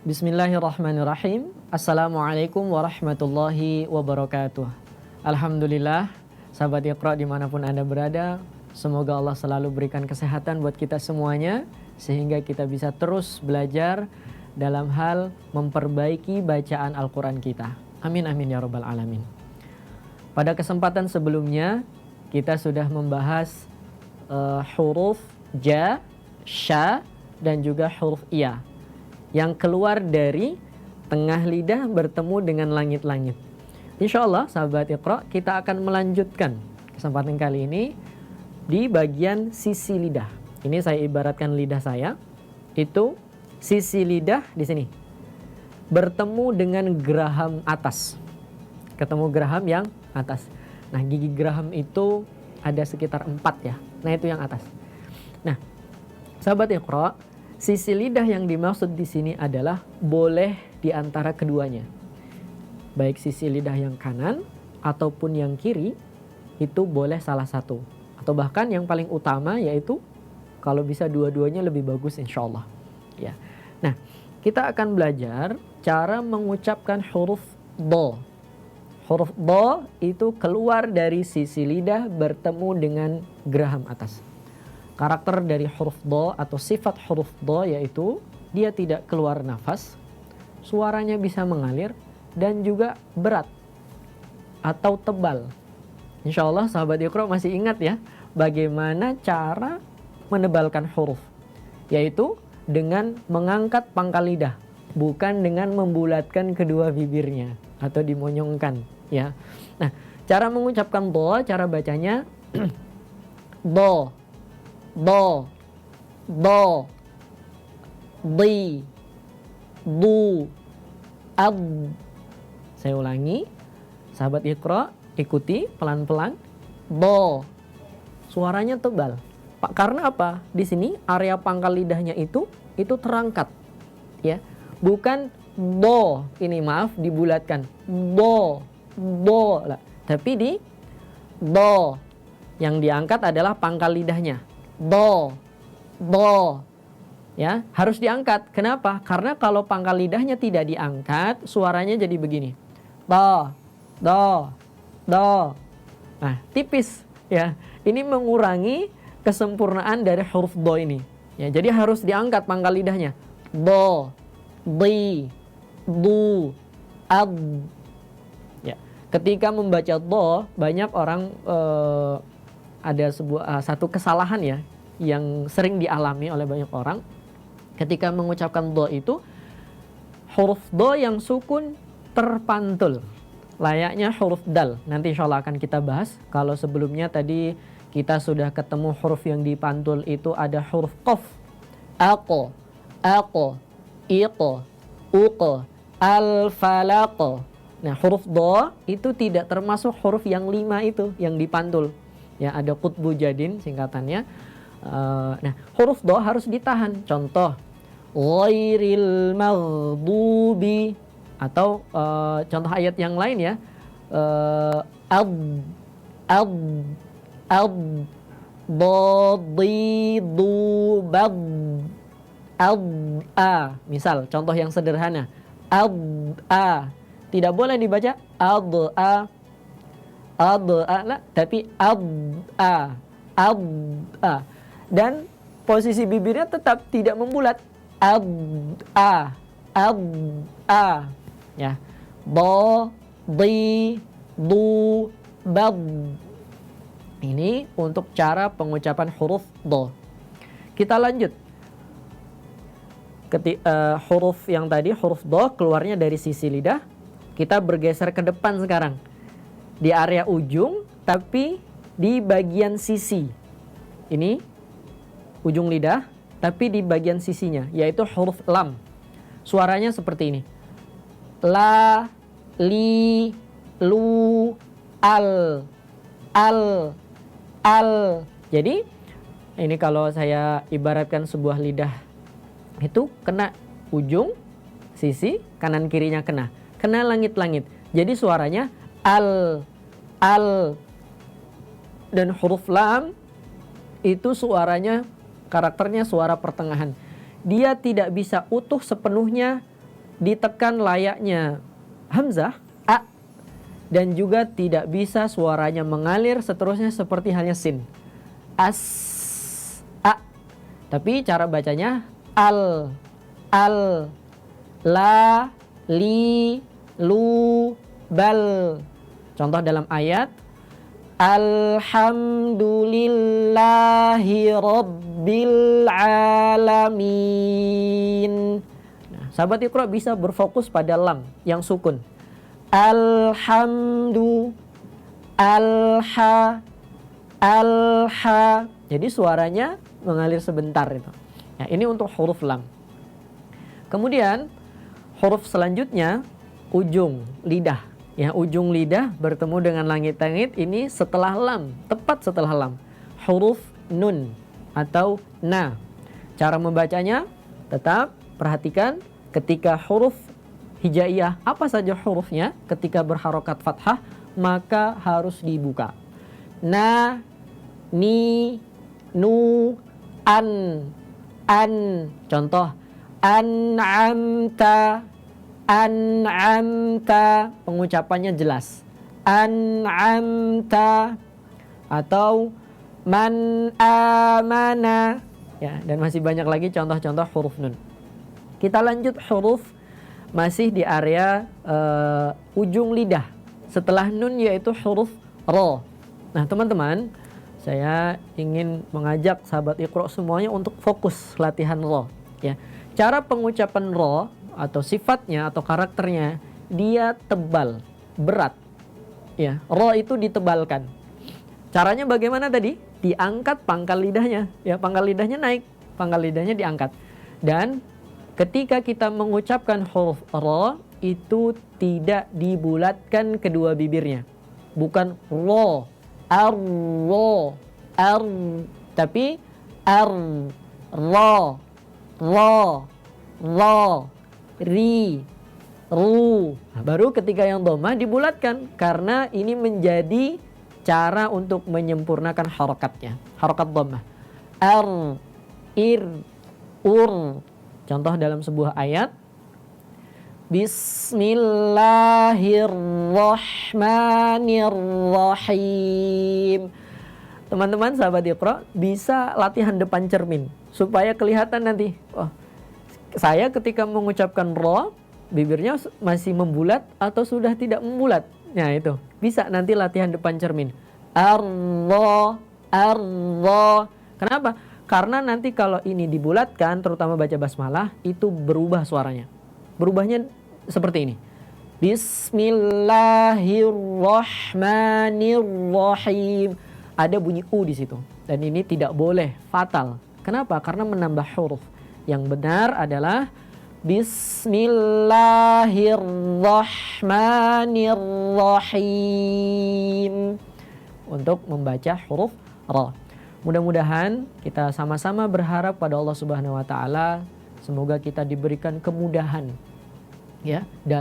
Bismillahirrahmanirrahim. Assalamualaikum warahmatullahi wabarakatuh. Alhamdulillah, sahabat Iqra dimanapun Anda berada, semoga Allah selalu berikan kesehatan buat kita semuanya, sehingga kita bisa terus belajar dalam hal memperbaiki bacaan Al-Quran kita. Amin amin ya rabbal alamin. Pada kesempatan sebelumnya, kita sudah membahas huruf ja, sya, dan juga huruf iya yang keluar dari tengah lidah bertemu dengan langit-langit. Insya Allah sahabat Iqra, kita akan melanjutkan kesempatan kali ini di bagian sisi lidah. Ini saya ibaratkan lidah saya, itu sisi lidah di sini bertemu dengan geraham atas. Ketemu geraham yang atas. Nah, gigi geraham itu ada sekitar 4 ya. Nah, itu yang atas. Nah, sahabat Iqra, sisi lidah yang dimaksud di sini adalah boleh di antara keduanya. Baik sisi lidah yang kanan ataupun yang kiri, itu boleh salah satu. Atau bahkan yang paling utama yaitu kalau bisa dua-duanya lebih bagus insya Allah. Ya. Nah, kita akan belajar cara mengucapkan huruf do. Huruf do itu keluar dari sisi lidah bertemu dengan geraham atas. Karakter dari huruf do atau sifat huruf do yaitu dia tidak keluar nafas, suaranya bisa mengalir, dan juga berat atau tebal. Insya Allah sahabat Iqra masih ingat ya bagaimana cara menebalkan huruf, yaitu dengan mengangkat pangkal lidah, bukan dengan membulatkan kedua bibirnya atau dimonyongkan ya. Nah, cara mengucapkan do, cara bacanya do, do, do, di, du, ad. Saya ulangi, sahabat Iqra, ikuti pelan-pelan. Do, suaranya tebal. Karena apa? Di sini area pangkal lidahnya itu terangkat, ya. Bukan do, ini maaf dibulatkan. Do, lah. Tapi di do yang diangkat adalah pangkal lidahnya. Do, ya, harus diangkat. Kenapa? Karena kalau pangkal lidahnya tidak diangkat, suaranya jadi begini. Do. Nah, tipis ya. Ini mengurangi kesempurnaan dari huruf do ini. Ya, jadi harus diangkat pangkal lidahnya. Do, di, du, ad. Ya, ketika membaca do, banyak orang ada satu kesalahan ya yang sering dialami oleh banyak orang ketika mengucapkan do itu, huruf do yang sukun terpantul layaknya huruf dal. Nanti insya Allah akan kita bahas. Kalau sebelumnya tadi kita sudah ketemu huruf yang dipantul itu ada huruf qaf, ako, iqo, uqo, al-falaqo. Nah, huruf do itu tidak termasuk huruf yang 5 itu yang dipantul. Ya, ada qutbu jadin singkatannya. Nah, huruf do harus ditahan. Contoh, ghairil maghdubi, atau contoh ayat yang lain ya, dadidu bad, misal contoh yang sederhana, tidak boleh dibaca lah, tapi dan posisi bibirnya tetap tidak membulat. Ya, do, di, du, bad. Ini untuk cara pengucapan huruf do. Kita lanjut. Huruf yang tadi, huruf do keluarnya dari sisi lidah. Kita bergeser ke depan sekarang. Di area ujung, tapi di bagian sisi. Ini ujung lidah, tapi di bagian sisinya, yaitu huruf lam. Suaranya seperti ini. La, li, lu, al. Jadi ini kalau saya ibaratkan sebuah lidah itu kena ujung, sisi, kanan kirinya kena langit-langit. Jadi suaranya al. Dan huruf lam itu suaranya, karakternya suara pertengahan. Dia tidak bisa utuh sepenuhnya ditekan layaknya hamzah a, dan juga tidak bisa suaranya mengalir seterusnya seperti halnya sin. As a. Tapi cara bacanya al, la, li, lu, bal. Contoh dalam ayat Alhamdulillahi Rabbil Alamin. Nah, sahabat Iqra bisa berfokus pada lam yang sukun. Alhamdu, alha, alha. Jadi suaranya mengalir sebentar itu. Nah, ini untuk huruf lam. Kemudian huruf selanjutnya ujung lidah. Ya, ujung lidah bertemu dengan langit-langit ini setelah lam, tepat setelah lam. Huruf nun atau na. Cara membacanya tetap perhatikan ketika huruf hijaiyah, apa saja hurufnya ketika berharokat fathah maka harus dibuka. Na, ni, nu, an. Contoh an'amta, an'amta, pengucapannya jelas. An'amta atau man amana. Ya, dan masih banyak lagi contoh-contoh huruf nun. Kita lanjut huruf masih di area ujung lidah setelah nun, yaitu huruf ro. Nah, teman-teman, saya ingin mengajak sahabat Iqra semuanya untuk fokus latihan ro. Ya, cara pengucapan ro atau sifatnya atau karakternya, dia tebal, berat. Ya, ro itu ditebalkan. Caranya bagaimana tadi? Diangkat pangkal lidahnya. Ya, pangkal lidahnya naik, pangkal lidahnya diangkat. Dan ketika kita mengucapkan huruf ro itu tidak dibulatkan kedua bibirnya. Bukan ro, ro, tapi ro, ri, ru. Nah, baru ketika yang dhamma dibulatkan, karena ini menjadi cara untuk menyempurnakan harokatnya. Harokat dhamma. Ir, ur. Contoh dalam sebuah ayat. Bismillahirrahmanirrahim. Teman-teman sahabat Iqra bisa latihan depan cermin supaya kelihatan nanti. Oh, saya ketika mengucapkan ro, bibirnya masih membulat atau sudah tidak membulat. Nah, itu bisa nanti latihan depan cermin. Arro. Kenapa? Karena nanti kalau ini dibulatkan, terutama baca basmalah, itu berubah suaranya. Berubahnya seperti ini. Bismillahirrahmanirrahim. Ada bunyi u di situ. Dan ini tidak boleh, fatal. Kenapa? Karena menambah huruf. Yang benar adalah Bismillahirrahmanirrahim untuk membaca huruf ra. Mudah-mudahan kita sama-sama berharap pada Allah Subhanahu wa taala, semoga kita diberikan kemudahan ya dalam